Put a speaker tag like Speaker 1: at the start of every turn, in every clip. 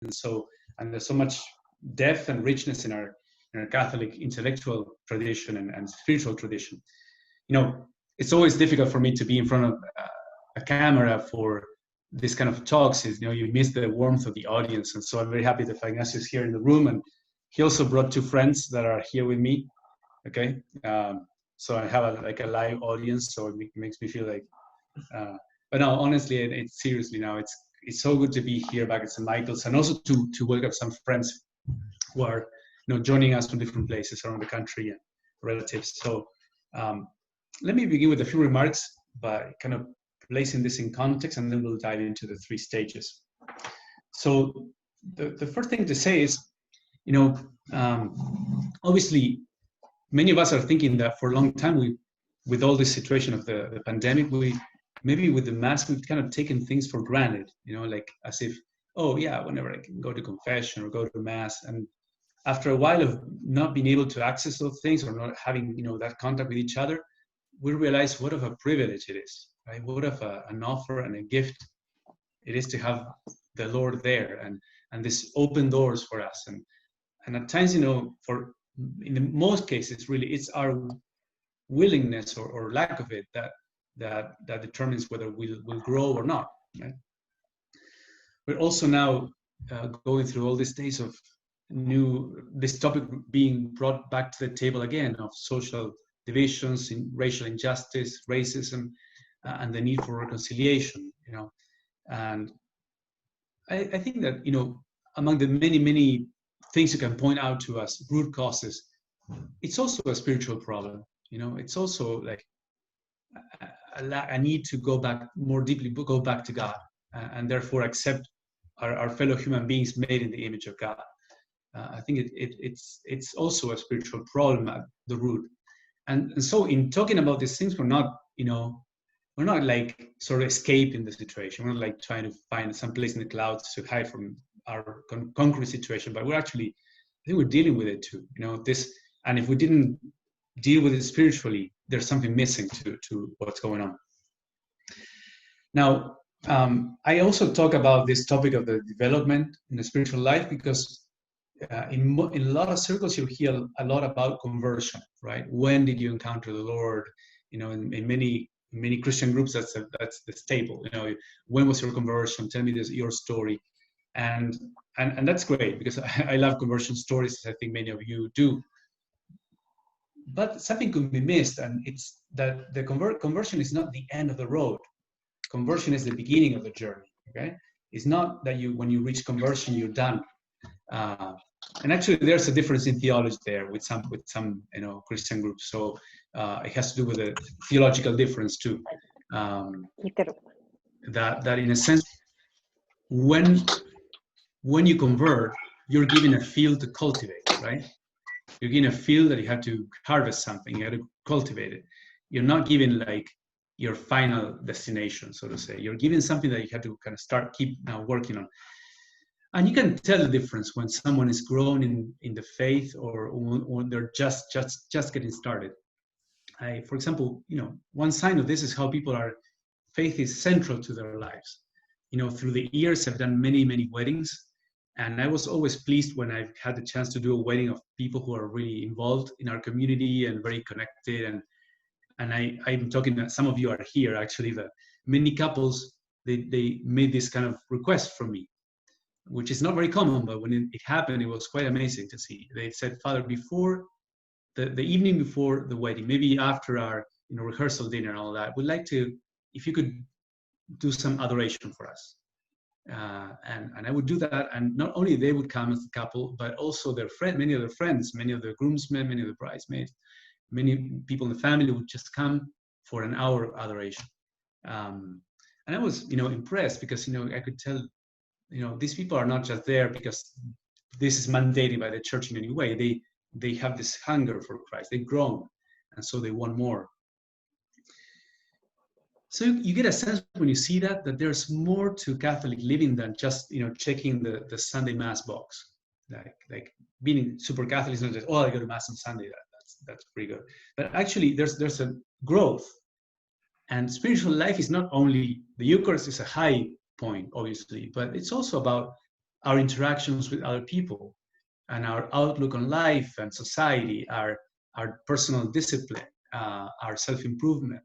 Speaker 1: and there's so much depth and richness in our Catholic intellectual tradition and spiritual tradition. It's always difficult for me to be in front of a camera for this kind of talks. You miss the warmth of the audience, and so I'm very happy that Ignacio's here in the room, and he also brought two friends that are here with me. Okay, so I have a live audience, so it makes me feel like. But no, honestly, it's seriously now. It's so good to be here back at St. Michael's, and also to welcome some friends who are joining us from different places around the country and relatives. So let me begin with a few remarks by kind of placing this in context, and then we'll dive into the three stages. So the first thing to say is, obviously, many of us are thinking that for a long time, with all this situation of the pandemic, maybe with the mask, we've kind of taken things for granted, like as if, oh yeah, whenever I can go to confession or go to mass. And after a while of not being able to access those things or not having, that contact with each other, we realize what of a privilege it is, right? What of an offer and a gift it is to have the Lord there and this open doors for us. And at times, in the most cases, really, it's our willingness or lack of it that determines whether we'll grow or not, right? We're also now going through all these days of this topic being brought back to the table again, of social divisions, in racial injustice, racism, and the need for reconciliation, and I think that, among the many things you can point out to as root causes, it's also a spiritual problem. It's also like a need to go back more deeply, go back to God, and therefore accept our fellow human beings made in the image of God. I think it's also a spiritual problem at the root. And so in talking about these things, we're not like sort of escaping the situation. We're not like trying to find some place in the clouds to hide from our concrete situation, but I think we're dealing with it too. And if we didn't deal with it spiritually, there's something missing to what's going on. Now, I also talk about this topic of the development in the spiritual life because in a lot of circles you'll hear a lot about conversion, right? When did you encounter the Lord? In many Christian groups, that's the staple. When was your conversion? Tell me your story, and that's great because I love conversion stories, as I think many of you do. But something could be missed, and it's that the conversion is not the end of the road. Conversion is the beginning of the journey. Okay, it's not that when you reach conversion you're done. And actually, there's a difference in theology there with some Christian groups. So it has to do with a theological difference too. That in a sense, when you convert, you're given a field to cultivate, right? You're given a field that you have to harvest something. You have to cultivate it. You're not given like your final destination, so to say. You're given something that you have to kind of keep working on. And you can tell the difference when someone is grown in the faith or when they're just getting started. For example, one sign of this is how faith is central to their lives. Through the years, I've done many weddings, and I was always pleased when I've had the chance to do a wedding of people who are really involved in our community and very connected. And I'm talking, some of you are here actually, that many couples, they made this kind of request from me, which is not very common, but when it happened, it was quite amazing to see. They said, Father, before the evening before the wedding, maybe after our rehearsal dinner and all that, we'd like to, if you could do some adoration for us. And I would do that, and not only they would come as a couple, but also many of their friends, many of the groomsmen, many of the bridesmaids, many people in the family would just come for an hour of adoration. And I was, impressed because, I could tell, these people are not just there because this is mandated by the church in any way. They have this hunger for Christ. They've grown, and so they want more. So you get a sense when you see that there's more to Catholic living than just checking the Sunday Mass box. Like being super Catholic is not just, I go to Mass on Sunday. That's pretty good. But actually, there's a growth, and spiritual life is not only the Eucharist is a high point, obviously, but it's also about our interactions with other people, and our outlook on life and society, our personal discipline, our self-improvement,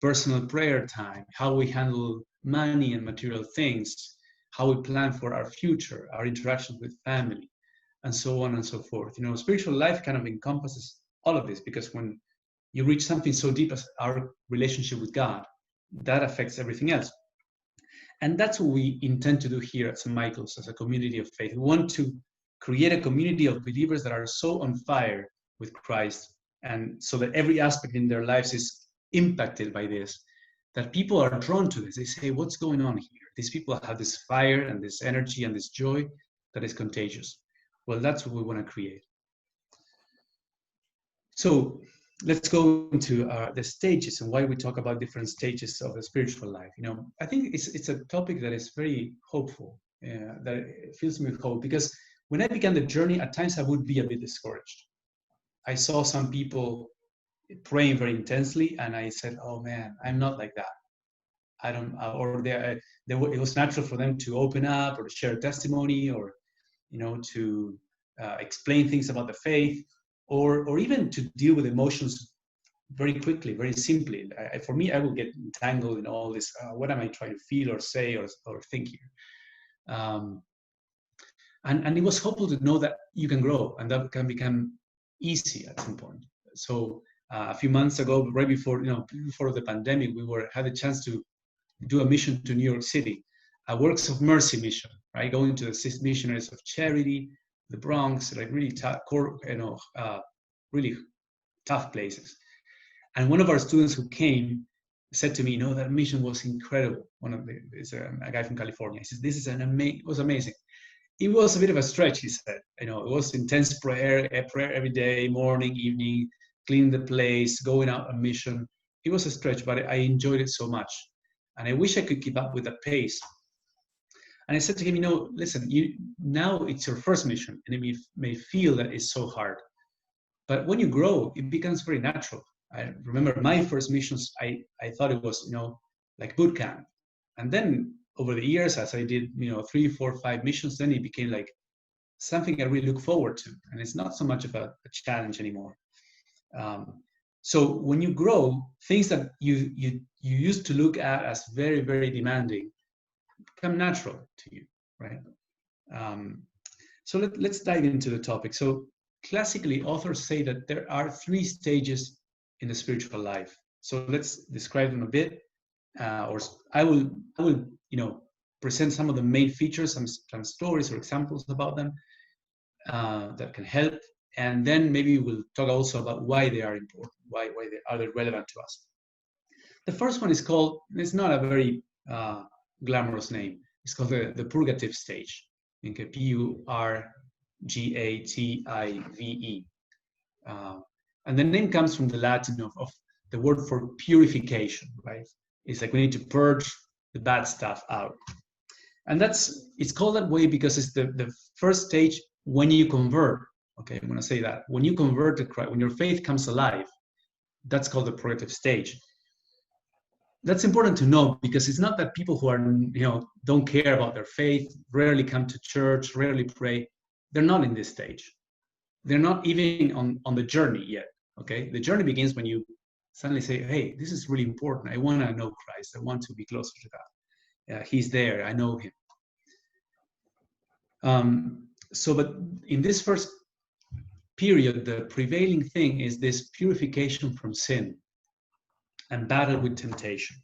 Speaker 1: personal prayer time, how we handle money and material things, how we plan for our future, our interactions with family, and so on and so forth. You know, spiritual life kind of encompasses all of this, because when you reach something so deep as our relationship with God, that affects everything else. And that's what we intend to do here at St. Michael's as a community of faith. We want to create a community of believers that are so on fire with Christ, and so that every aspect in their lives is impacted by this, that people are drawn to this. They say, what's going on here? These people have this fire and this energy and this joy that is contagious. Well, that's what we want to create. So let's go into the stages and why we talk about different stages of the spiritual life. You know, I think it's a topic that is very hopeful, that it fills me with hope, because when I began the journey, at times I would be a bit discouraged. I saw some people praying very intensely, and I said, "Oh man, I'm not like that. I don't." Or it was natural for them to open up or to share a testimony, or to explain things about the faith, or even to deal with emotions very quickly, very simply. For me, I will get entangled in all this. What am I trying to feel or say or think here? And it was hopeful to know that you can grow and that can become easy at some point. So a few months ago, right before the pandemic, we had a chance to do a mission to New York City, a Works of Mercy mission, right? Going to assist missionaries of charity, the Bronx, like really tough, really tough places. And one of our students who came said to me, that mission was incredible. It's a guy from California. He says, "This is it was amazing." It was a bit of a stretch, he said. It was intense prayer every day, morning, evening, cleaning the place, going out on mission. It was a stretch, but I enjoyed it so much. And I wish I could keep up with that pace. And I said to him, listen, now it's your first mission, and it may feel that it's so hard. But when you grow, it becomes very natural. I remember my first missions, I thought it was, like boot camp. And then over the years, as I did, 3, 4, 5 missions, then it became like something I really look forward to. And it's not so much of a challenge anymore. So when you grow, things that you used to look at as very, very demanding become natural to you, right? So let's dive into the topic. So classically, authors say that there are 3 stages in the spiritual life. So let's describe them a bit, or I will present some of the main features, some stories or examples about them that can help, and then maybe we'll talk also about why they are important, why they are relevant to us. The first one is called, it's not a very glamorous name, it's called the Purgative Stage. Okay, Purgative. And the name comes from the Latin of the word for purification, right? It's like we need to purge the bad stuff out. And it's called that way because it's the first stage when you convert. Okay, I'm going to say that. When you convert to Christ, when your faith comes alive, that's called the purgative stage. That's important to know because it's not that people who are, don't care about their faith, rarely come to church, rarely pray. They're not in this stage. They're not even on the journey yet. Okay, the journey begins when you suddenly say, "Hey, this is really important. I want to know Christ. I want to be closer to God. He's there. I know Him." But in this first period, the prevailing thing is this purification from sin and battle with temptation.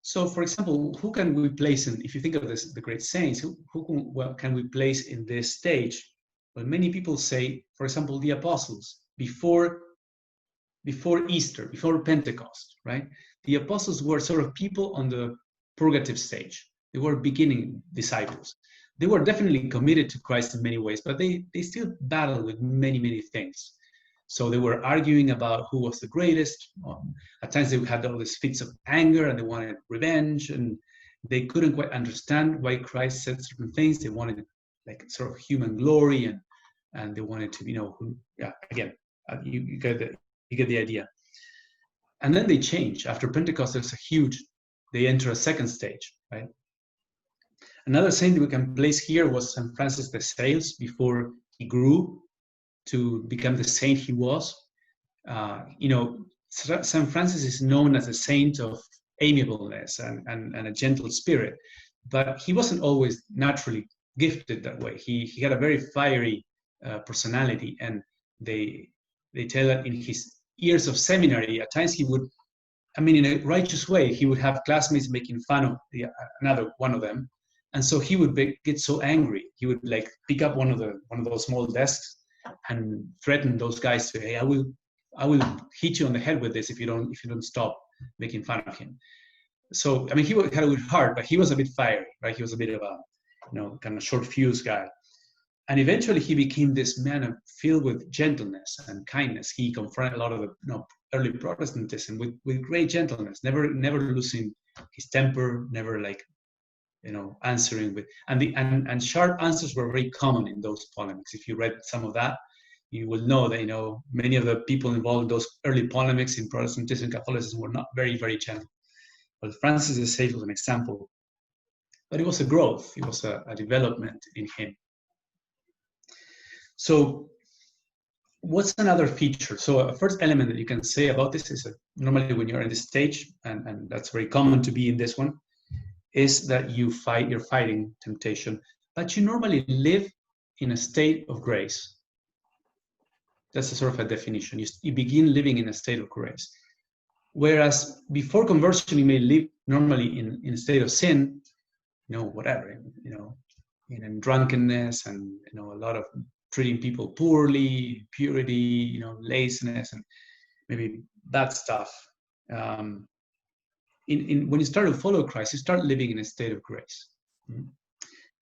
Speaker 1: So, for example, who can we place in? If you think of this, the great saints, who can we place in this stage? Well, many people say, for example, the apostles before Easter, before Pentecost, right? The apostles were sort of people on the purgative stage. They were beginning disciples. They were definitely committed to Christ in many ways, but they still battled with many, many things. So they were arguing about who was the greatest. At times they had all these fits of anger and they wanted revenge, and they couldn't quite understand why Christ said certain things. They wanted like sort of human glory, and they wanted to, again, you get the idea. And then they change. After Pentecost, they enter a second stage, right? Another saint we can place here was St. Francis de Sales before he grew to become the saint he was. You know, St. Francis is known as a saint of amiableness and a gentle spirit, but he wasn't always naturally gifted that way. He had a very fiery personality, and they tell that in his years of seminary, at times he would, I mean, in a righteous way, he would have classmates making fun of another one of them, and so he would get so angry, he would like pick up one of those small desks and threaten those guys to, hey, I will hit you on the head with this if you don't stop making fun of him. So I mean, he had a good heart, but he was a bit fiery, right? He was a bit of a, you know, kind of short fuse guy. And eventually he became this man filled with gentleness and kindness. He confronted a lot of the, you know, early Protestantism with great gentleness, never losing his temper, never like, you know, answering with, and sharp answers were very common in those polemics. If you read some of that, you will know that, you know, many of the people involved in those early polemics in Protestantism and Catholicism were not very, very gentle. But Francis de Sales was an example. But it was a growth, it was a development in him. So what's another feature? So a first element that you can say about this is that normally when you're in this stage, and that's very common to be in this one, is that you're fighting temptation, but you normally live in a state of grace. That's a sort of a definition. You begin living in a state of grace. Whereas before conversion, you may live normally in a state of sin, you know, whatever, you know, in drunkenness and, you know, a lot of treating people poorly, purity, you know, laziness, and maybe bad stuff. When you start to follow Christ, you start living in a state of grace.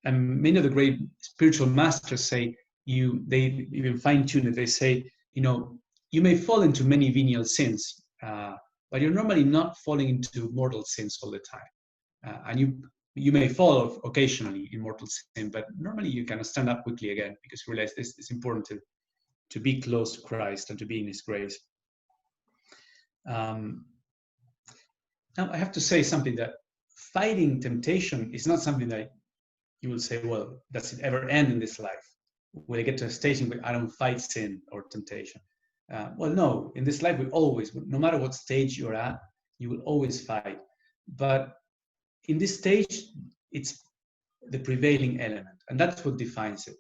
Speaker 1: And many of the great spiritual masters say, they even fine-tune it. They say, you know, you may fall into many venial sins, but you're normally not falling into mortal sins all the time. And you may fall occasionally in mortal sin, but normally you kind of stand up quickly again because you realize this is important to be close to Christ and to be in His grace. Now, I have to say something, that fighting temptation is not something that you will say, well, does it ever end in this life? Will I get to a stage where I don't fight sin or temptation? Well, no, in this life, we always, no matter what stage you're at, you will always fight. But in this stage, it's the prevailing element, and that's what defines it.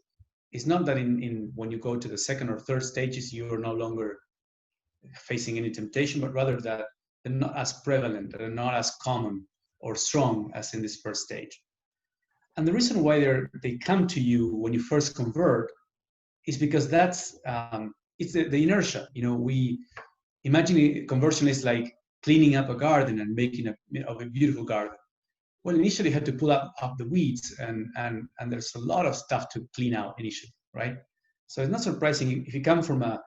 Speaker 1: It's not that when you go to the second or third stages, you're no longer facing any temptation, but rather that they're not as prevalent, they're not as common or strong as in this first stage. And the reason why they come to you when you first convert is because that's it's the inertia. You know, we imagine conversion is like cleaning up a garden and making a beautiful garden. Well, initially you had to pull up the weeds, and there's a lot of stuff to clean out initially, right? So it's not surprising if you come from a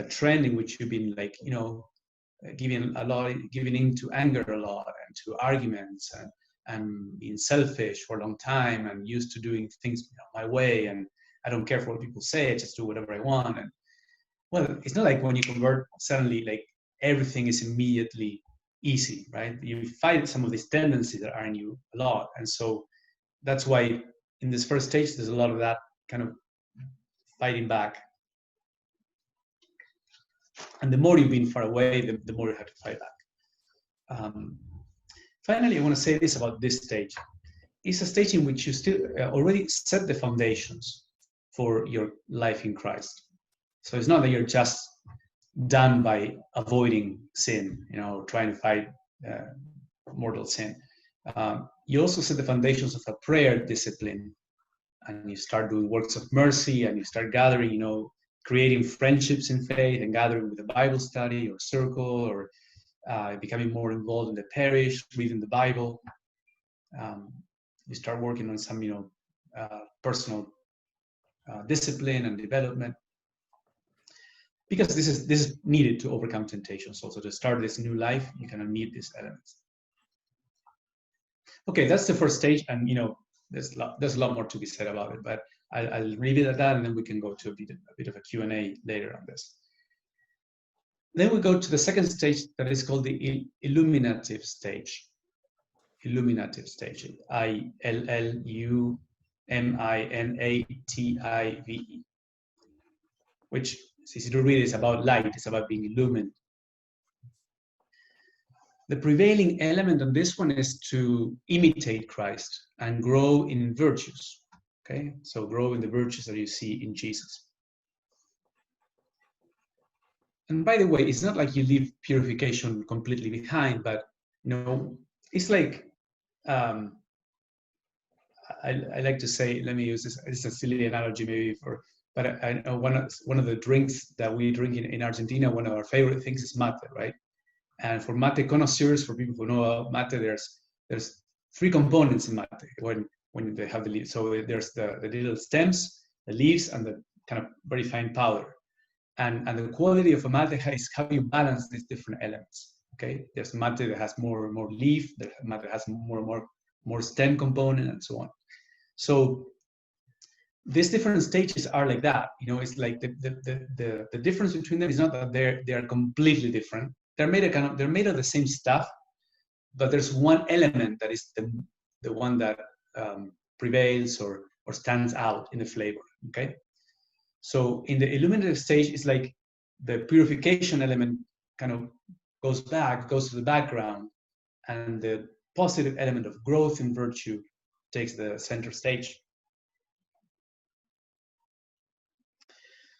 Speaker 1: trend in which you've been like, you know, giving in to anger a lot and to arguments and being selfish for a long time and used to doing things my way, and I don't care for what people say, I just do whatever I want. And well, it's not like when you convert suddenly like everything is immediately easy, right? You fight some of these tendencies that are in you a lot, and so that's why in this first stage there's a lot of that kind of fighting back. And the more you've been far away, the more you have to fight back. Finally, I want to say this about this stage. It's a stage in which you still already set the foundations for your life in Christ. So it's not that you're just done by avoiding sin, you know, trying to fight mortal sin. You also set the foundations of a prayer discipline, and you start doing works of mercy, and you start gathering, you know, creating friendships in faith and gathering with a Bible study or circle, or becoming more involved in the parish, reading the Bible. You start working on some, you know, personal discipline and development, because this is needed to overcome temptations. Also, to start this new life, you kind of need these elements. Okay, that's the first stage, and you know, there's a lot more to be said about it, but I'll leave it at that, and then we can go to a bit of a Q&A later on this. Then we go to the second stage that is called the Illuminative Stage. Illuminative Stage, Illuminative, which is easy to read. It's about light. It's about being illumined. The prevailing element on this one is to imitate Christ and grow in virtues. Okay, so grow in the virtues that you see in Jesus. And by the way, it's not like you leave purification completely behind, but it's like I like to say. Let me use this. It's a silly analogy, maybe but I know one of the drinks that we drink in Argentina. One of our favorite things is mate, right? And for mate connoisseurs, for people who know about mate, there's three components in mate when they have the leaves. So there's the little stems, the leaves, and the kind of very fine powder. And the quality of a mate is how you balance these different elements. Okay, there's mate that has more leaf, the mate that has more stem component, and so on. So these different stages are like that. It's like the difference between them is not that they are completely different. They're made of the same stuff, but there's one element that is the one that prevails or stands out in the flavor. Okay, so in the illuminative stage, it's like the purification element kind of goes to the background, and the positive element of growth in virtue takes the center stage.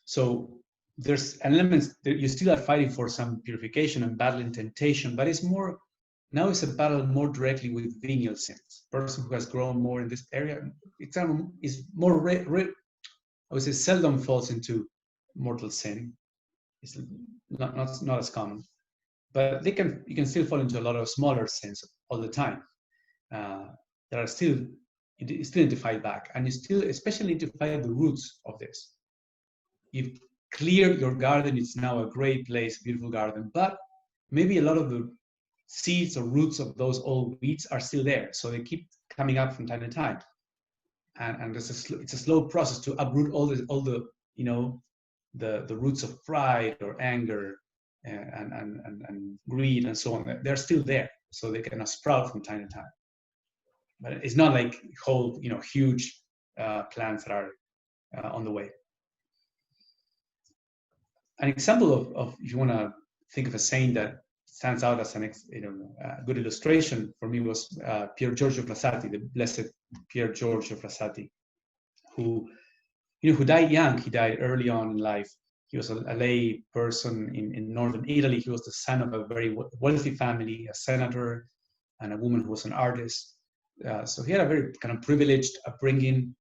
Speaker 1: So there's an element that you still are fighting for some purification and battling temptation, but it's a battle more directly with venial sins. Person who has grown more in this area, is more I would say seldom falls into mortal sin. It's not as common, but you can still fall into a lot of smaller sins all the time. That are still need to fight back, and you still especially need to fight the roots of this. You've cleared your garden, it's now a great place, beautiful garden, but maybe a lot of the seeds or roots of those old weeds are still there, so they keep coming up from time to time, and it's a slow process to uproot all the roots of pride or anger and greed and so on. They're still there, so they can sprout from time to time, but it's not like whole huge plants that are on the way. An example of if you want to think of a saint that stands out as a good illustration for me was Pier Giorgio Frassati, the blessed Pier Giorgio Frassati, who died young. He died early on in life. He was a lay person in northern Italy. He was the son of a very wealthy family, a senator, and a woman who was an artist. So he had a very kind of privileged upbringing.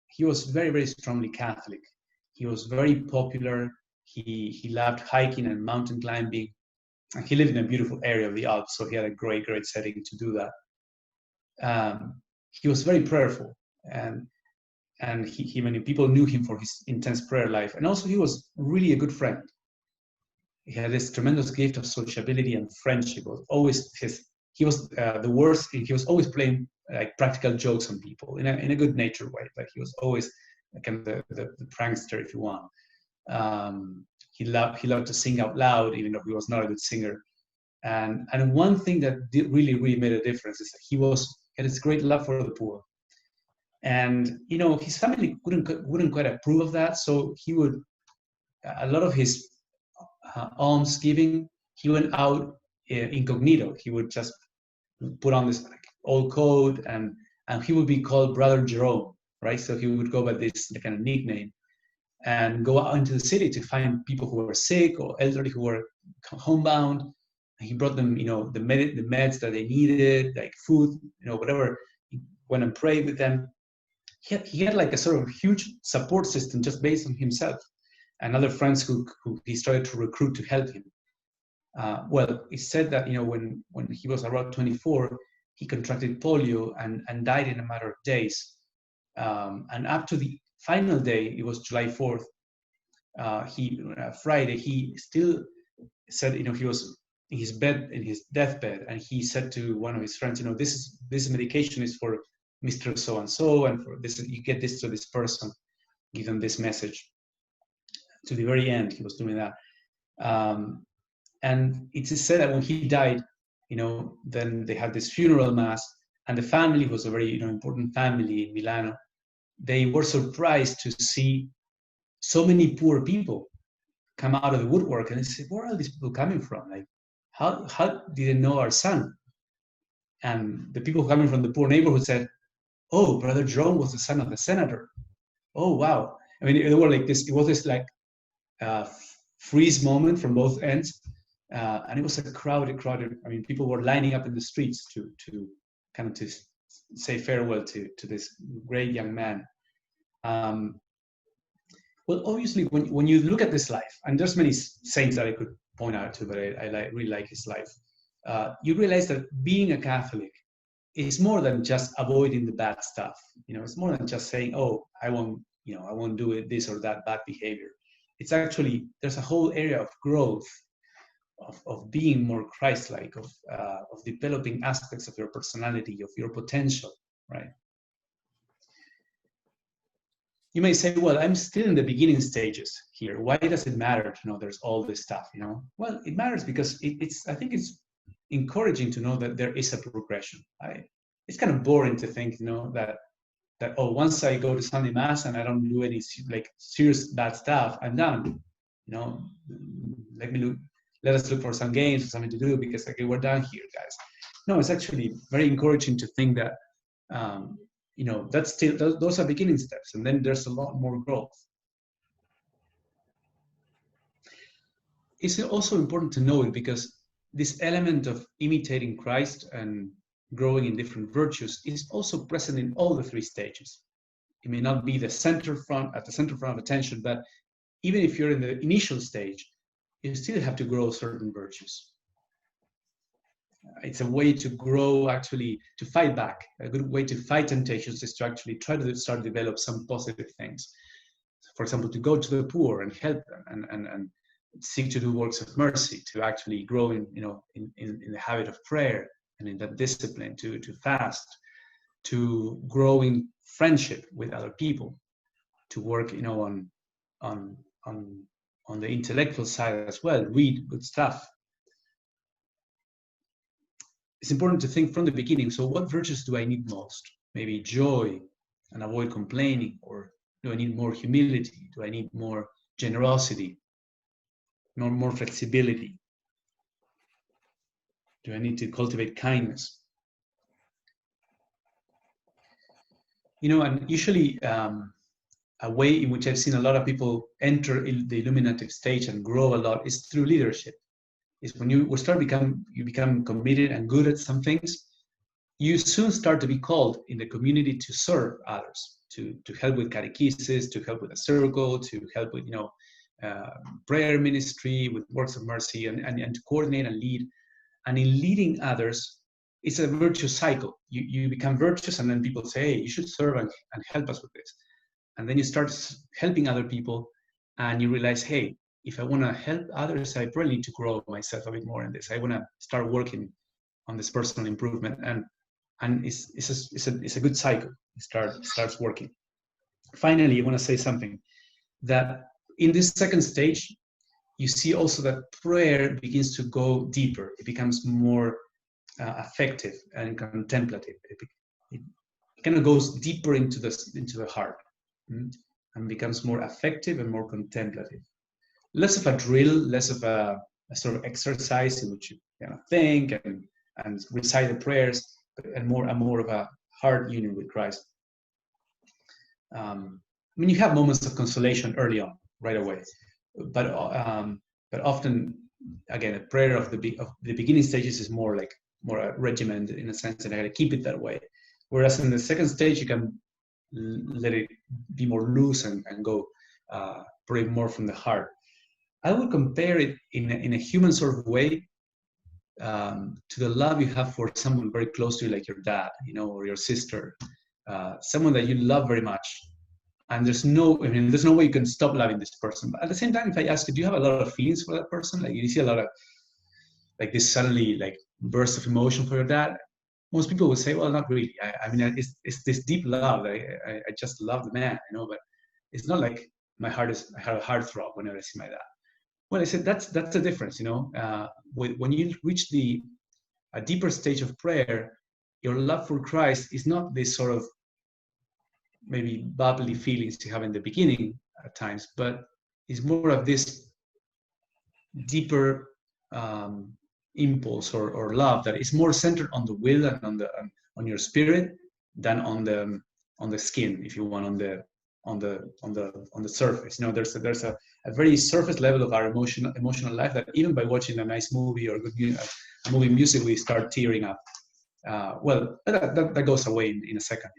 Speaker 1: He was very, very strongly Catholic. He was very popular. He loved hiking and mountain climbing. And he lived in a beautiful area of the Alps, so he had a great, great setting to do that. He was very prayerful, and many people knew him for his intense prayer life. And also, he was really a good friend. He had this tremendous gift of sociability and friendship. He was the worst. He was always playing like practical jokes on people in a good natured way. Like he was always kind of the prankster, if you want. He loved to sing out loud, even though he was not a good singer. And one thing that really made a difference is that he had this great love for the poor. And his family wouldn't quite approve of that, so he would a lot of his almsgiving, he went out incognito. He would just put on this old coat, and he would be called Brother Jerome, right? So he would go by this kind of nickname and go out into the city to find people who were sick or elderly who were homebound. And he brought them, the meds that they needed, like food, whatever. He went and prayed with them. He had like a sort of huge support system just based on himself and other friends who he started to recruit to help him. Well, it's said that when he was around 24, he contracted polio and died in a matter of days. And up to the final day, it was July 4th, Friday, he still said, he was in his bed, in his deathbed, and he said to one of his friends, this medication is for Mr. So-and-so, and for this, you get this to this person, give them this message. To the very end, he was doing that. And it is said that when he died, then they had this funeral mass, And the family was a very important family in Milano. They were surprised to see so many poor people come out of the woodwork, and they said, "Where are these people coming from? Like, how did they know our son?" And the people coming from the poor neighborhood said, "Oh, Brother Jerome was the son of the senator. Oh, wow." I mean, they were like this. It was this like freeze moment from both ends, and it was a crowded. I mean, people were lining up in the streets to kind of to say farewell to this great young man. Well, obviously, when you look at this life, and there's many saints that I could point out to, but really like his life. You realize that being a Catholic is more than just avoiding the bad stuff. It's more than just saying, "Oh, I won't do it, this or that bad behavior." It's actually, there's a whole area of growth, of being more Christ-like, of developing aspects of your personality, of your potential, right? You may say, "Well, I'm still in the beginning stages here. Why does it matter to know there's all this stuff?" Well, it matters because I think it's encouraging to know that there is a progression. It's kind of boring to think, that oh, once I go to Sunday Mass and I don't do any like serious bad stuff, I'm done. Let us look for some games or something to do because okay, we're done here, guys. No, it's actually very encouraging to think that that's still those are beginning steps, and then there's a lot more growth. It's also important to know it because this element of imitating Christ and growing in different virtues is also present in all the three stages. It may not be at the center front of attention, but even if you're in the initial stage, you still have to grow certain virtues. It's a way to grow, actually, to fight back. A good way to fight temptations is to actually try to start to develop some positive things. For example, to go to the poor and help them, and seek to do works of mercy, to actually grow in the habit of prayer and in that discipline, to fast, to grow in friendship with other people, to work on the intellectual side as well, read good stuff. It's important to think from the beginning, so what virtues do I need most? Maybe joy and avoid complaining, or do I need more humility? Do I need more generosity? More flexibility? Do I need to cultivate kindness? And usually a way in which I've seen a lot of people enter the illuminative stage and grow a lot is through leadership. Is when you become committed and good at some things, you soon start to be called in the community to serve others, to help with catechesis, to help with a circle, to help with prayer ministry, with works of mercy, and to coordinate and lead. And in leading others, it's a virtuous cycle. You become virtuous, and then people say, "Hey, you should serve and help us with this." And then you start helping other people, and you realize, "Hey, if I want to help others, I probably need to grow myself a bit more in this. I want to start working on this personal improvement." And it's a good cycle. It starts working. Finally, I want to say something that in this second stage, you see also that prayer begins to go deeper. It becomes more affective and contemplative. It kind of goes deeper into the heart, and becomes more affective and more contemplative. Less of a drill, less of a sort of exercise in which you think and recite the prayers, and more of a heart union with Christ. You have moments of consolation early on, right away, but often, again, a prayer of the beginning stages is more regimented in a sense, and I gotta keep it that way. Whereas in the second stage, you can let it be more loose and go pray more from the heart. I would compare it in a human sort of way to the love you have for someone very close to you, like your dad, or your sister, someone that you love very much. And there's no way you can stop loving this person. But at the same time, if I ask you, do you have a lot of feelings for that person? Like, you see a lot of this suddenly burst of emotion for your dad? Most people would say, well, not really. It's this deep love. I just love the man, but it's not like I have a heart throb whenever I see my dad. Well, I said that's the difference, when you reach a deeper stage of prayer, your love for Christ is not this sort of maybe bubbly feelings you have in the beginning at times, but it's more of this deeper impulse or love that is more centered on the will and on your spirit than on the skin, if you want, on the surface. There's a very surface level of our emotional life that even by watching a nice movie or a movie music, we start tearing up. Well, that goes away in a second,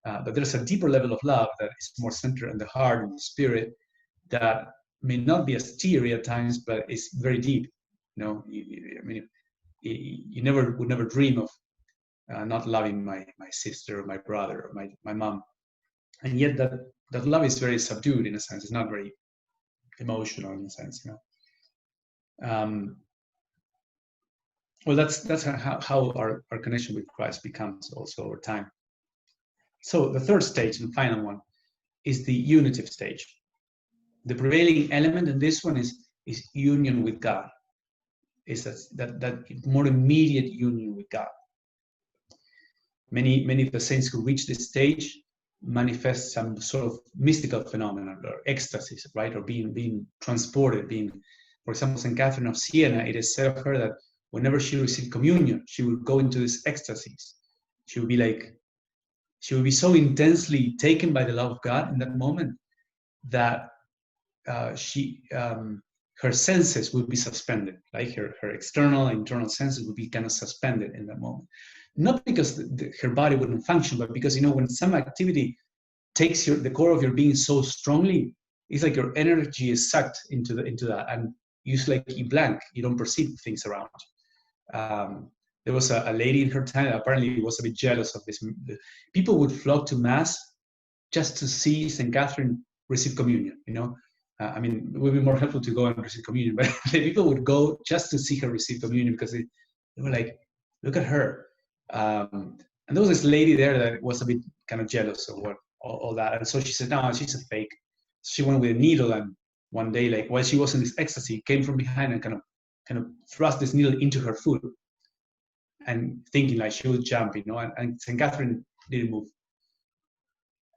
Speaker 1: but there's a deeper level of love that is more centered in the heart and the spirit that may not be as teary at times, but it's very deep. I mean, you would never dream of not loving my sister or my brother or my mom, and yet that love is very subdued in a sense. It's not very emotional in a sense. Well, that's how our connection with Christ becomes also over time. So the third stage and final one is the unitive stage. The prevailing element in this one is union with God. Is that more immediate union with God. Many of the saints who reach this stage manifest some sort of mystical phenomenon or ecstasies, right? Or being transported, for example, St. Catherine of Siena, it is said of her that whenever she received communion, she would go into these ecstasies. She would be so intensely taken by the love of God in that moment that her senses would be suspended, like her external and internal senses would be kind of suspended in that moment. Not because her body wouldn't function, but because, when some activity takes the core of your being so strongly, it's like your energy is sucked into that, and you blank. You don't perceive things around. There was a lady in her time that apparently was a bit jealous of this. People would flock to Mass just to see St. Catherine receive communion, I mean, it would be more helpful to go and receive communion, but the people would go just to see her receive communion because they were like, look at her. And there was this lady there that was a bit kind of jealous of all that. And so she said, no, she's a fake. She went with a needle, and one day, while she was in this ecstasy, came from behind and kind of thrust this needle into her foot and thinking she would jump, and St. Catherine didn't move.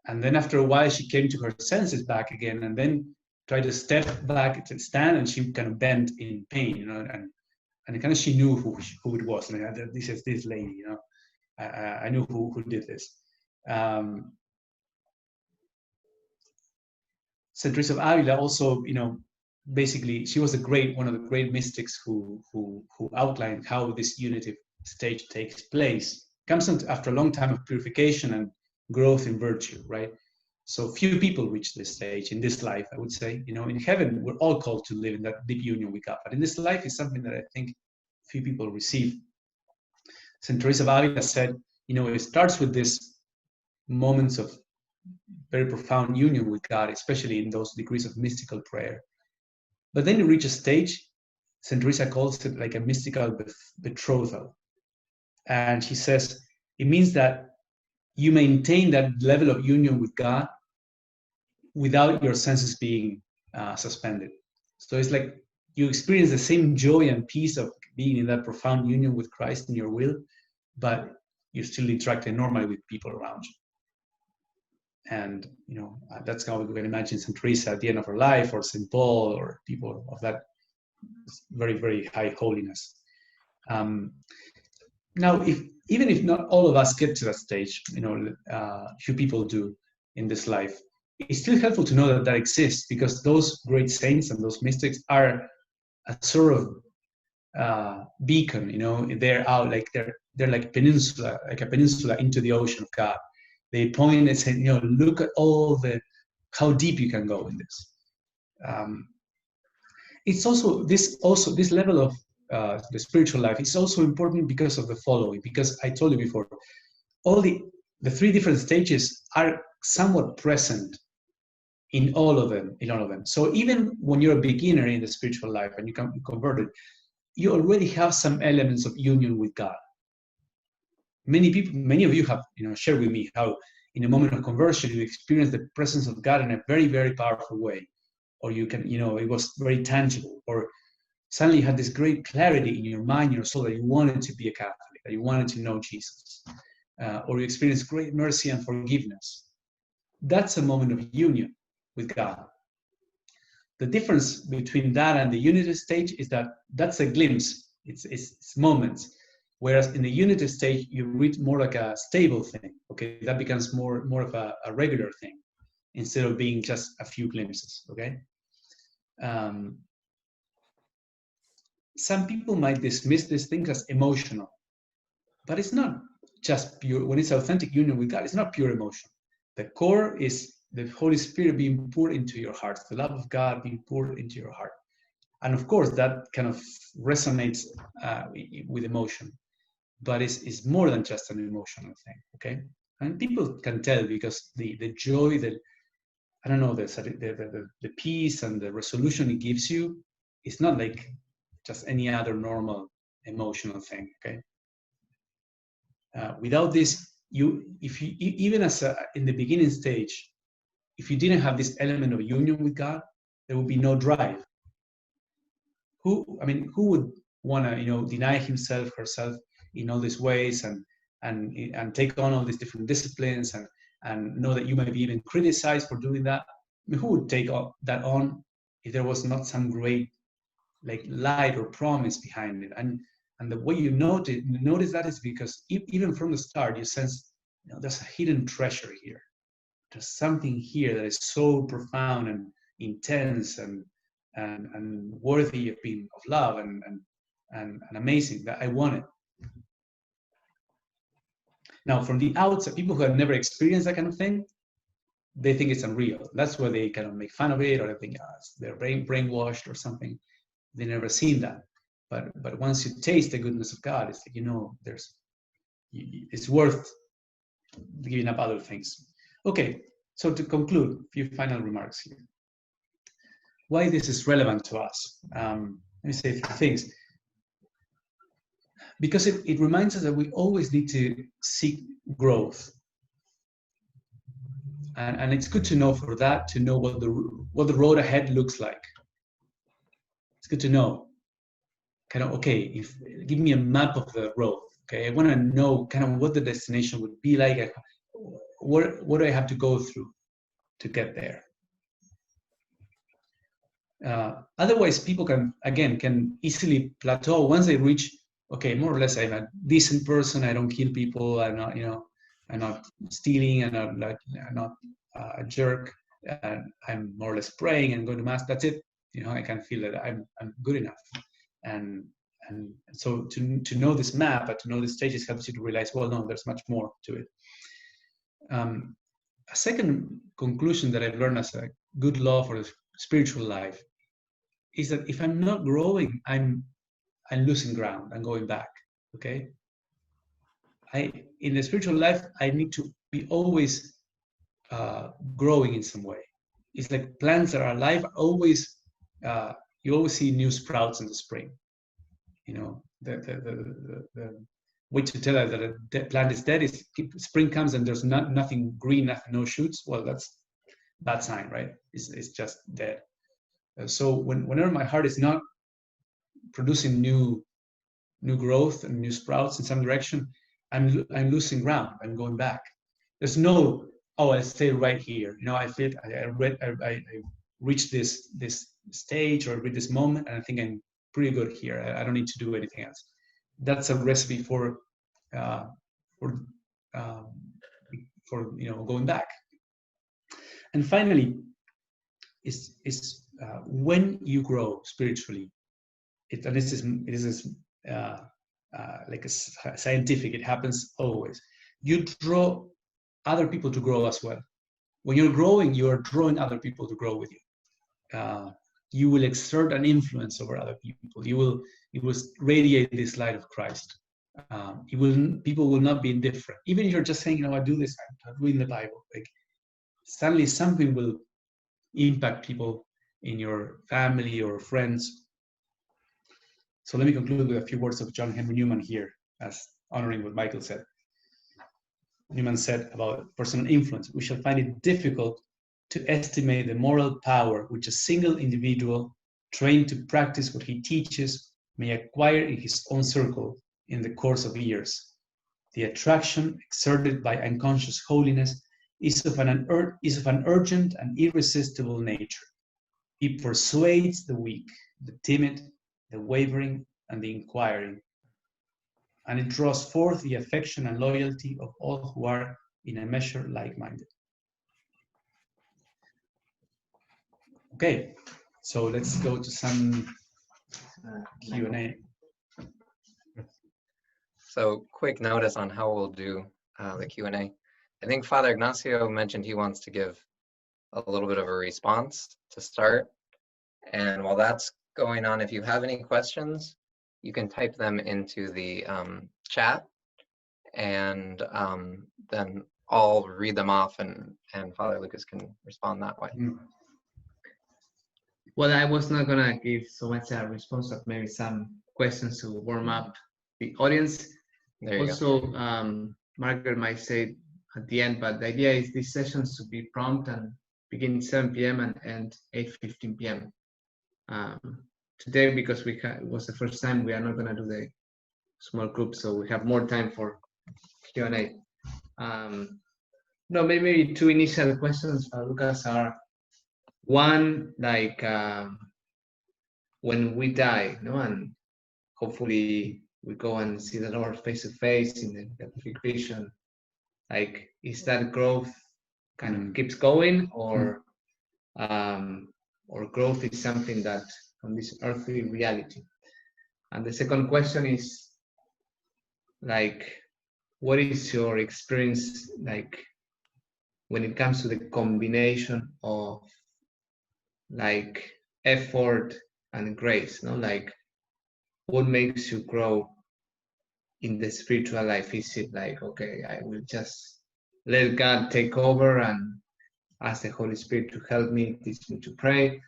Speaker 1: And then after a while, she came to her senses back again, and then tried to step back to stand, and she kind of bent in pain, and kind of she knew who it was. This is this lady, I knew who did this. Saint Teresa of Avila also, basically she was one of the great mystics who outlined how this unitive stage takes place. It comes after a long time of purification and growth in virtue, right? So few people reach this stage in this life, I would say. In heaven, we're all called to live in that deep union with God. But in this life, it's something that I think few people receive. St. Teresa of Avila said, it starts with this moments of very profound union with God, especially in those degrees of mystical prayer. But then you reach a stage, St. Teresa calls it like a mystical betrothal. And she says, it means that you maintain that level of union with God without your senses being suspended. So it's like you experience the same joy and peace of being in that profound union with Christ in your will, but you're still interacting normally with people around you. And, that's how we can imagine St. Teresa at the end of her life, or St. Paul, or people of that very, very high holiness. Now, even if not all of us get to that stage, few people do in this life, it's still helpful to know that exists, because those great saints and those mystics are a sort of beacon. They're out, they're like a peninsula into the ocean of God. They point and say, look at how deep you can go in this. It's also this level of the spiritual life is also important because of the following. Because I told you before, all the three different stages are somewhat present in all of them. So even when you're a beginner in the spiritual life and you can be converted, you already have some elements of union with God. Many of you have shared with me how in a moment of conversion you experience the presence of God in a very, very powerful way, or you can it was very tangible, or suddenly you had this great clarity in your mind, your soul, that you wanted to be a Catholic, that you wanted to know Jesus, or you experienced great mercy and forgiveness. That's a moment of union with God. The difference between that and the unitive stage is that that's a glimpse, it's moments. Whereas in the unitive stage, you reach more like a stable thing. Okay, that becomes more of a regular thing instead of being just a few glimpses. Okay. Some people might dismiss these things as emotional, but it's not just pure. When it's authentic union with God, it's not pure emotion. The core is the Holy Spirit being poured into your heart, the love of God being poured into your heart. And of course, that kind of resonates with emotion, but it's more than just an emotional thing, okay? And people can tell because the joy, I don't know, the peace and the resolution it gives you is not like just any other normal emotional thing, okay? Without this, if you even in the beginning stage, if you didn't have this element of union with God, there would be no drive. Who would want to, deny himself, herself in all these ways and take on all these different disciplines and know that you may be even criticized for doing that? I mean, who would take that on if there was not some great like light or promise behind it? And the way you notice that is because even from the start, you sense, there's a hidden treasure here. There's something here that is so profound and intense and worthy of being of love and amazing that I want it. Now, from the outside, people who have never experienced that kind of thing, they think it's unreal. That's why they kind of make fun of it, or they think they're brainwashed or something. They've never seen that. But once you taste the goodness of God, it's like, it's worth giving up other things. Okay, so to conclude, a few final remarks here. Why this is relevant to us? Let me say a few things. Because it reminds us that we always need to seek growth. And it's good to know for that, to know what the road ahead looks like. It's good to know. Kind of, okay, give me a map of the road. Okay, I want to know kind of what the destination would be like. What do I have to go through to get there? Otherwise, people can easily plateau once they reach, okay, more or less, I'm a decent person. I don't kill people. I'm not, I'm not stealing. I'm not a jerk. I'm more or less praying and going to mass. That's it. I can feel that I'm good enough. And so to know this map and to know the stages helps you to realize, well, no, there's much more to it. A second conclusion that I've learned as a good law for the spiritual life is that if I'm not growing, I'm losing ground. I'm going back. Okay. In the spiritual life, I need to be always growing in some way. It's like plants that are alive. Always, you always see new sprouts in the spring. The way to tell us that a plant is dead is spring comes and there's nothing green, no shoots. Well, that's a bad sign, right? It's just dead. So whenever my heart is not producing new growth and new sprouts in some direction, I'm losing ground. I'm going back. There's no, I stay right here. I feel I reached this stage or reached this moment, and I think I'm pretty good here. I don't need to do anything else. That's a recipe for going back. And finally, is when you grow spiritually, it is like a scientific. It happens always. You draw other people to grow as well. When you're growing, you are drawing other people to grow with you. You will exert an influence over other people. You will radiate this light of Christ. People will not be indifferent. Even if you're just saying, I do this, I'm reading the Bible. Like suddenly something will impact people in your family or friends. So let me conclude with a few words of John Henry Newman here, as honoring what Michael said. Newman said about personal influence, we shall find it difficult to estimate the moral power which a single individual trained to practice what he teaches, may acquire in his own circle in the course of years. The attraction exerted by unconscious holiness is of an urgent and irresistible nature. It persuades the weak, the timid, the wavering, and the inquiring, and it draws forth the affection and loyalty of all who are in a measure like-minded. Okay, so let's go to some Q&A.
Speaker 2: So quick notice on how we'll do the Q&A. I think Father Ignacio mentioned he wants to give a little bit of a response to start. And while that's going on, if you have any questions, you can type them into the chat, and then I'll read them off, and Father Lucas can respond that way.
Speaker 3: Well, I was not gonna give so much a response, but maybe some questions to warm up the audience.
Speaker 2: There you
Speaker 3: also, Margaret might say at the end, but the idea is these sessions to be prompt and begin 7 p.m. and end 8:15 p.m. Today, because it was the first time, we are not gonna do the small group, so we have more time for Q&A. No, maybe two initial questions, Lucas, are one, like when we die, and hopefully we go and see the Lord face to face in the beatific vision, like, is that growth kind of keeps going, or growth is something that on this earthly reality? And the second question is, like, what is your experience like when it comes to the combination of like effort and grace, like what makes you grow in the spiritual life? Is it like, okay, I will just let God take over and ask the Holy Spirit to help me, teach me to pray?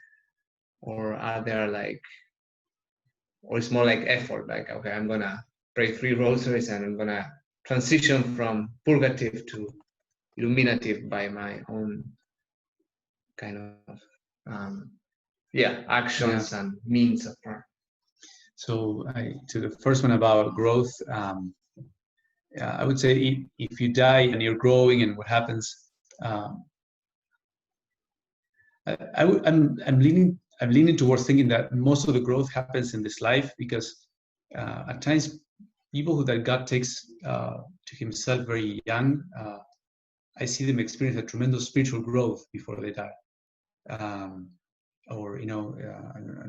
Speaker 3: Or are there like, or it's more like effort, like, okay, I'm gonna pray 3 rosaries and I'm gonna transition from purgative to illuminative by my own kind of actions and means of prayer.
Speaker 1: So to the first one about growth, I would say if you die and you're growing and what happens, I'm leaning towards thinking that most of the growth happens in this life, because at times people that God takes to himself very young, I see them experience a tremendous spiritual growth before they die. And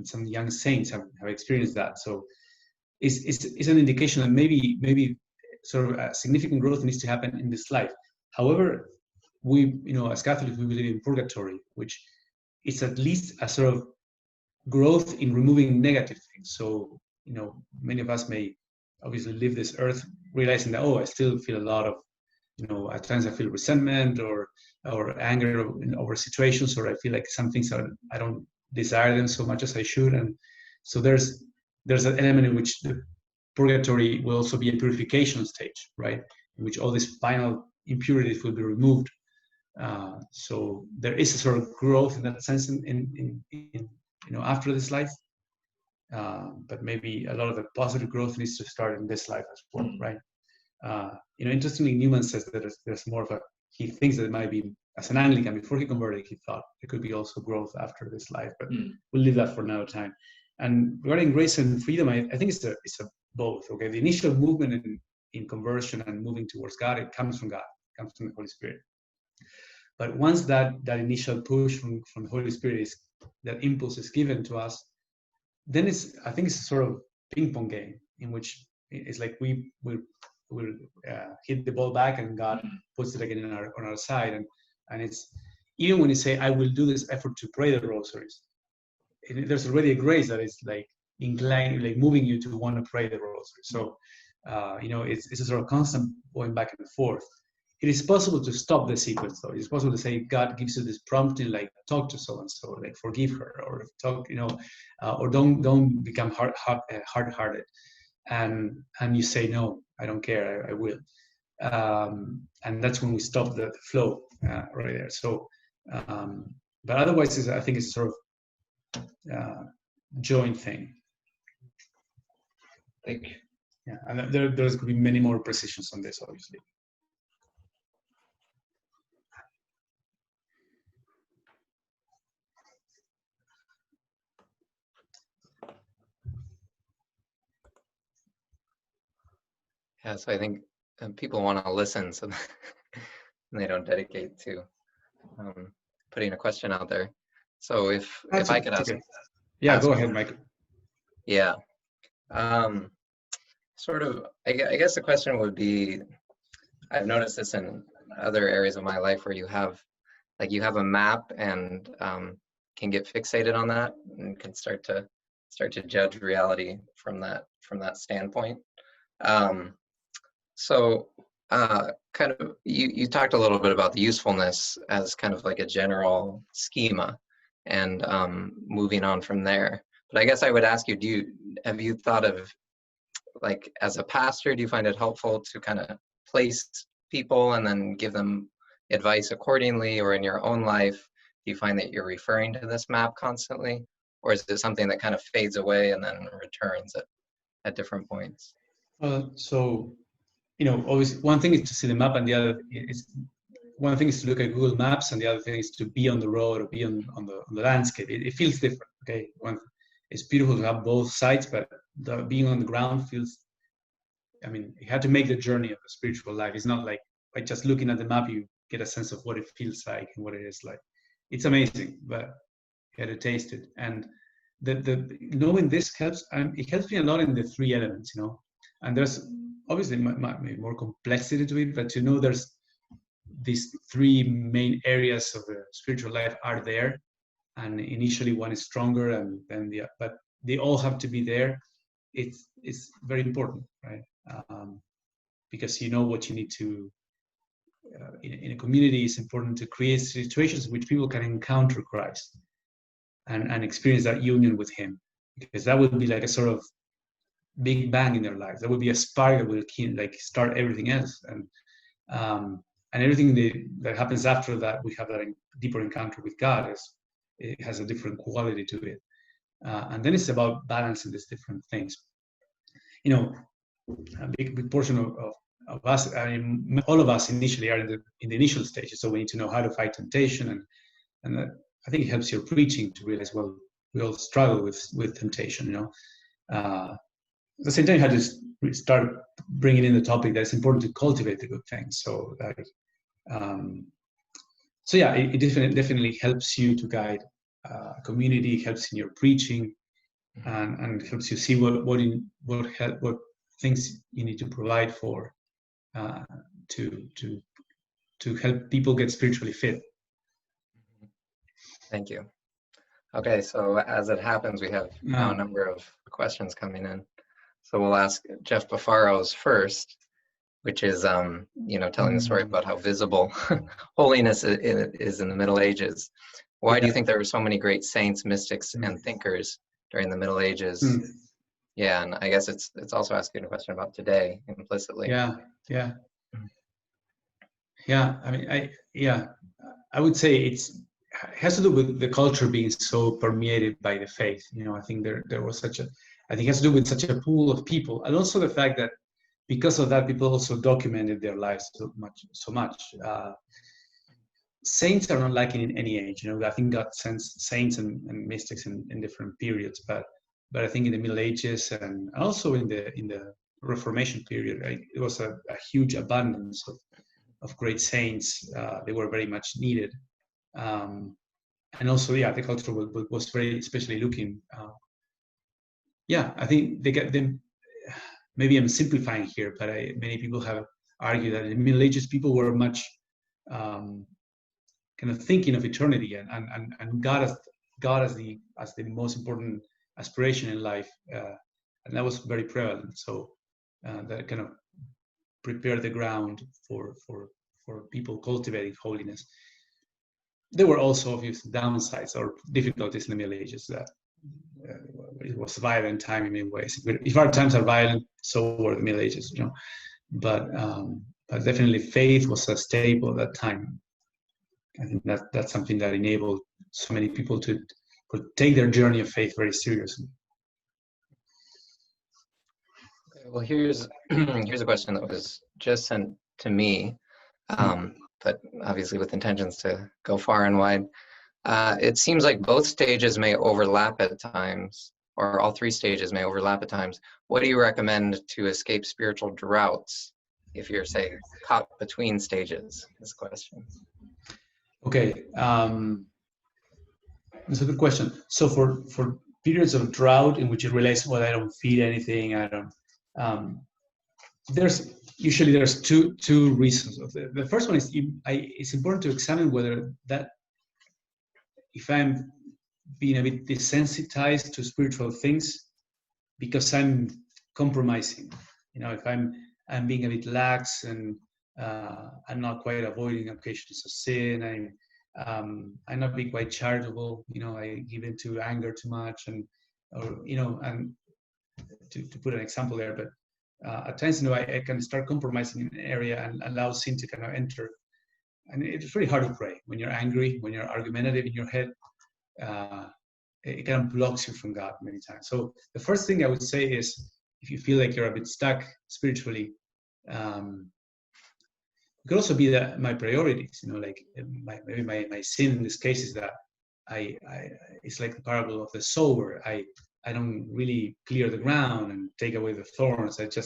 Speaker 1: some young saints have experienced that. So it's an indication that maybe sort of a significant growth needs to happen in this life. However, we, as Catholics, we believe in purgatory, which is at least a sort of growth in removing negative things. So, many of us may obviously leave this earth realizing that, I still feel a lot of, at times I feel resentment or anger over situations, or I feel like some things I don't desire them so much as I should. And so there's an element in which the purgatory will also be a purification stage, right? In which all these final impurities will be removed. So there is a sort of growth in that sense in after this life. But maybe a lot of the positive growth needs to start in this life as well, right? Interestingly, Newman says that there's more of he thinks that it might be, as an Anglican, before he converted, he thought there could be also growth after this life, but we'll leave that for another time. And regarding grace and freedom, I think it's a both. Okay, the initial movement in conversion and moving towards God, it comes from God, it comes from the Holy Spirit. But once that initial push from the Holy Spirit that impulse is given to us, then I think it's a sort of ping pong game in which it's like we will hit the ball back and God puts it again on our side. And it's, even when you say, I will do this effort to pray the rosaries, there's already a grace that is like inclined, like moving you to want to pray the rosary. So, it's a sort of constant going back and forth. It is possible to stop the sequence, though. It's possible to say, God gives you this prompting, like, talk to so-and-so, like, forgive her, or talk, or don't become hard-hearted. And you say, no, I don't care, I will. And that's when we stop the flow right there. So, but otherwise, I think it's sort of joint thing.
Speaker 3: Thank you.
Speaker 1: Yeah, and there's going to be many more precisions on this, obviously.
Speaker 2: Yeah, so I think people want to listen, so they don't dedicate to putting a question out there. So if I could ask,
Speaker 1: okay. Yeah,
Speaker 2: ask
Speaker 1: go ahead, Michael.
Speaker 2: Yeah, sort of. I guess the question would be, I've noticed this in other areas of my life where you have a map and can get fixated on that and can start to judge reality from that standpoint. So kind of you talked a little bit about the usefulness as kind of like a general schema and moving on from there. But I guess I would ask you, have you thought of, like, as a pastor, do you find it helpful to kind of place people and then give them advice accordingly? Or in your own life, do you find that you're referring to this map constantly? Or is it something that kind of fades away and then returns at different points?
Speaker 1: So, always one thing is to see the map, and the other is, one thing is to look at Google Maps, and the other thing is to be on the road or be on the landscape. It feels different, okay? It's beautiful to have both sides, but being on the ground feels, you have to make the journey of the spiritual life. It's not like by just looking at the map, you get a sense of what it feels like and what it is like. It's amazing, but you got to taste it. And the knowing this helps, it helps me a lot in the three elements, and there's obviously more complexity to it, but to know there's these three main areas of the spiritual life are there, and initially one is stronger, and then but they all have to be there. It's very important, right? Because what you need to in a community. It's important to create situations in which people can encounter Christ and experience that union with Him, because that would be like a sort of big bang in their lives. That would be a spark that will start everything else, and everything that happens after that, we have that deeper encounter with God. It has a different quality to it, and then it's about balancing these different things. A big portion of us, all of us initially are in the initial stages, so we need to know how to fight temptation, and I think it helps your preaching to realize, well, we all struggle with temptation. At the same time, you have to start bringing in the topic that it's important to cultivate the good things. So, yeah, it definitely helps you to guide a community, helps in your preaching, and helps you see what things you need to provide for to help people get spiritually fit.
Speaker 2: Thank you. Okay, so as it happens, we have now a number of questions coming in. So we'll ask Jeff Bafaro's first, which is, telling the story about how visible holiness is in the Middle Ages. Why do you think there were so many great saints, mystics, and thinkers during the Middle Ages? Yeah, and I guess it's also asking a question about today implicitly.
Speaker 1: Yeah. I would say it has to do with the culture being so permeated by the faith. I think there was it has to do with such a pool of people, and also the fact that because of that, people also documented their lives so much. Saints are not lacking in any age. I think God sends saints and mystics in different periods, but I think in the Middle Ages and also in the Reformation period, right, it was a huge abundance of great saints. They were very much needed, and also, the culture was very especially looking. I think they get them. Maybe I'm simplifying here, but many people have argued that in the Middle Ages, people were much kind of thinking of eternity and God as the most important aspiration in life, and that was very prevalent. So that kind of prepared the ground for people cultivating holiness. There were also obvious downsides or difficulties in the Middle Ages. That it was a violent time in many ways. If our times are violent, so were the Middle Ages, But definitely faith was a staple at that time. I think that's something that enabled so many people to could take their journey of faith very seriously.
Speaker 2: Okay, well, here's a question that was just sent to me, but obviously with intentions to go far and wide. It seems like both stages may overlap at times, or all three stages may overlap at times. What do you recommend to escape spiritual droughts if you're, say, caught between stages? This question.
Speaker 1: Okay, that's a good question. So for periods of drought in which you realize, well, I don't feel anything, I don't. There's two reasons. The first one is it's important to examine whether that if I'm being a bit desensitized to spiritual things because I'm compromising. If I'm being a bit lax and I'm not quite avoiding occasions of sin. I'm not being quite charitable. I give into anger too much, and to put an example there. But at times, I can start compromising in an area and allow sin to kind of enter. And it's really hard to pray when you're angry, when you're argumentative in your head. It kind of blocks you from God many times. So the first thing I would say is, if you feel like you're a bit stuck spiritually, it could also be that my priorities, maybe my sin in this case is that it's like the parable of the sower. I don't really clear the ground and take away the thorns. It's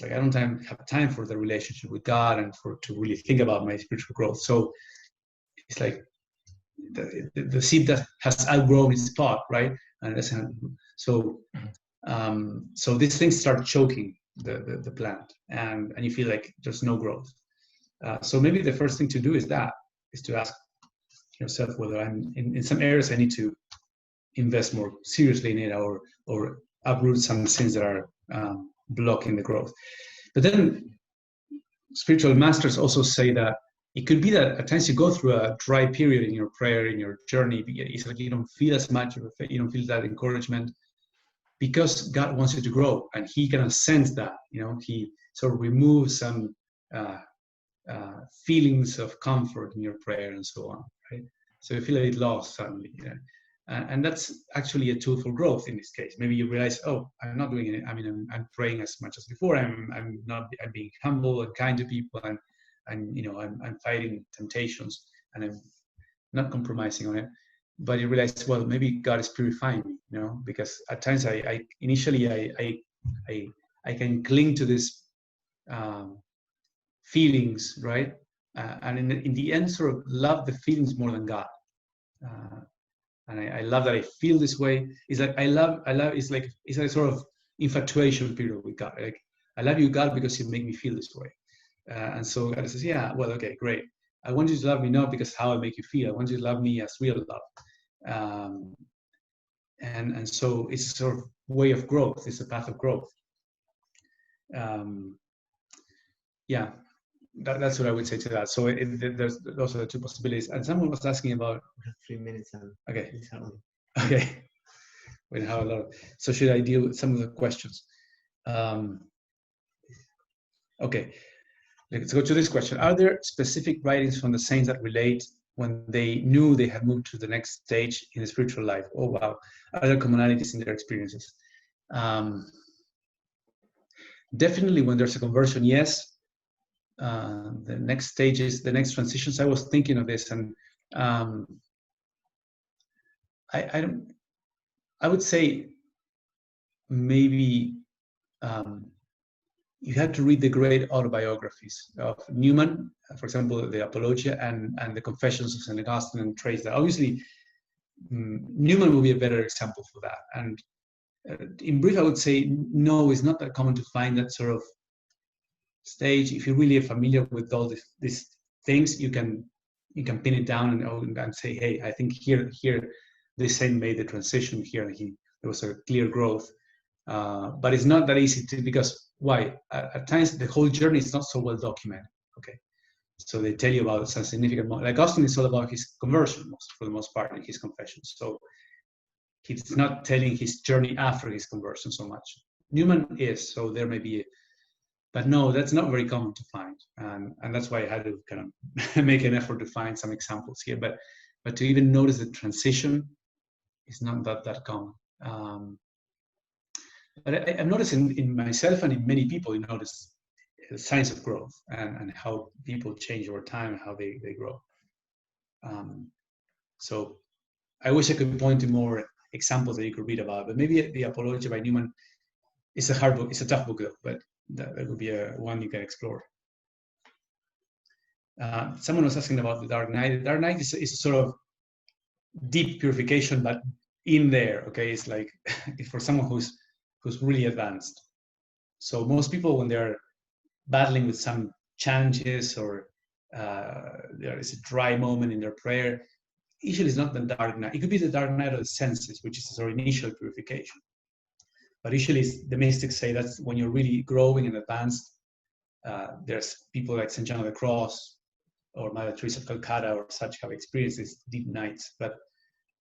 Speaker 1: like I don't have time for the relationship with God and to really think about my spiritual growth. So it's like the seed that has outgrown its pod, right? And so these things start choking the plant, and you feel like there's no growth. So maybe the first thing to do is to ask yourself whether I'm in some areas I need to invest more seriously in it, or uproot some sins that are blocking the growth. But then spiritual masters also say that it could be that at times you go through a dry period in your prayer, in your journey. It's like you don't feel as much, you don't feel that encouragement, because God wants you to grow, and He kind of sends that. He sort of removes some feelings of comfort in your prayer and so on, right? So you feel a bit lost suddenly, and that's actually a tool for growth in this case. Maybe you realize, oh, I'm not doing it. I mean, I'm praying as much as before. I'm being humble and kind to people, and I'm fighting temptations, and I'm not compromising on it. But you realize, well, maybe God is purifying me, because at times I can cling to this feelings, right? And in the end, sort of love the feelings more than God. And I love that I feel this way. It's like I love. It's a sort of infatuation period with God. Like, I love you, God, because you make me feel this way. And so God says, yeah, well, okay, great. I want you to love me not because how I make you feel. I want you to love me as real love. And so it's a sort of way of growth. It's a path of growth. Yeah, that's what I would say to that. So there's also the two possibilities. And someone was asking about
Speaker 3: 3 minutes.
Speaker 1: Okay. Okay. We have a lot. So should I deal with some of the questions? Okay. Let's go to this question. Are there specific writings from the saints that relate when they knew they had moved to the next stage in the spiritual life? Oh, wow. Are there commonalities in their experiences? Definitely when there's a conversion, yes. The next stages, the next transitions, I was thinking of this, and I would say maybe you have to read the great autobiographies of Newman, for example, the Apologia and the Confessions of St. Augustine, and trace that. Obviously, Newman will be a better example for that. And in brief, I would say, no, it's not that common to find that sort of stage. If you really are familiar with all these things, you can pin it down and say, hey, I think here this saint made the transition here, and there was a clear growth. But it's not that easy because why? At times the whole journey is not so well documented. Okay, so they tell you about some significant moment. Like Augustine is all about his conversion for the most part in his Confessions. So he's not telling his journey after his conversion so much. Newman is, so there may be, but no, that's not very common to find, and that's why I had to kind of make an effort to find some examples here. But to even notice the transition it's not that common. But I've noticed in myself and in many people, you notice signs of growth and how people change over time and how they grow. So I wish I could point to more examples that you could read about, but maybe the Apologia by Newman is a hard book. It's a tough book though, but that would be one you can explore. Someone was asking about the Dark Night. The Dark Night is a sort of deep purification, but in there, okay, it's like it's for someone who's really advanced. So most people, when they're battling with some challenges or there is a dry moment in their prayer, usually it's not the dark night. It could be the dark night of the senses, which is our initial purification. But usually the mystics say that's when you're really growing and advanced. There's people like St. John of the Cross or Mother Teresa of Calcutta or such have experienced these deep nights, but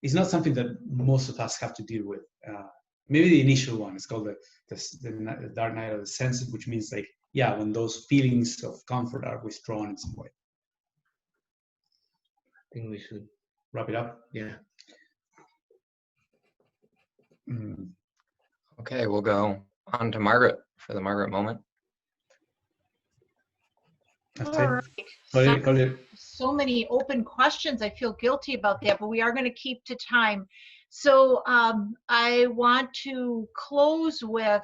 Speaker 1: it's not something that most of us have to deal with. Maybe the initial one is called the dark night of the senses, which means like, yeah, when those feelings of comfort are withdrawn in some way.
Speaker 3: I think we should
Speaker 1: wrap it up.
Speaker 3: Yeah.
Speaker 2: Okay, we'll go on to Margaret for the Margaret moment.
Speaker 1: That's
Speaker 4: All
Speaker 1: it.
Speaker 4: right. So many open questions. I feel guilty about that, but we are going to keep to time. So I want to close with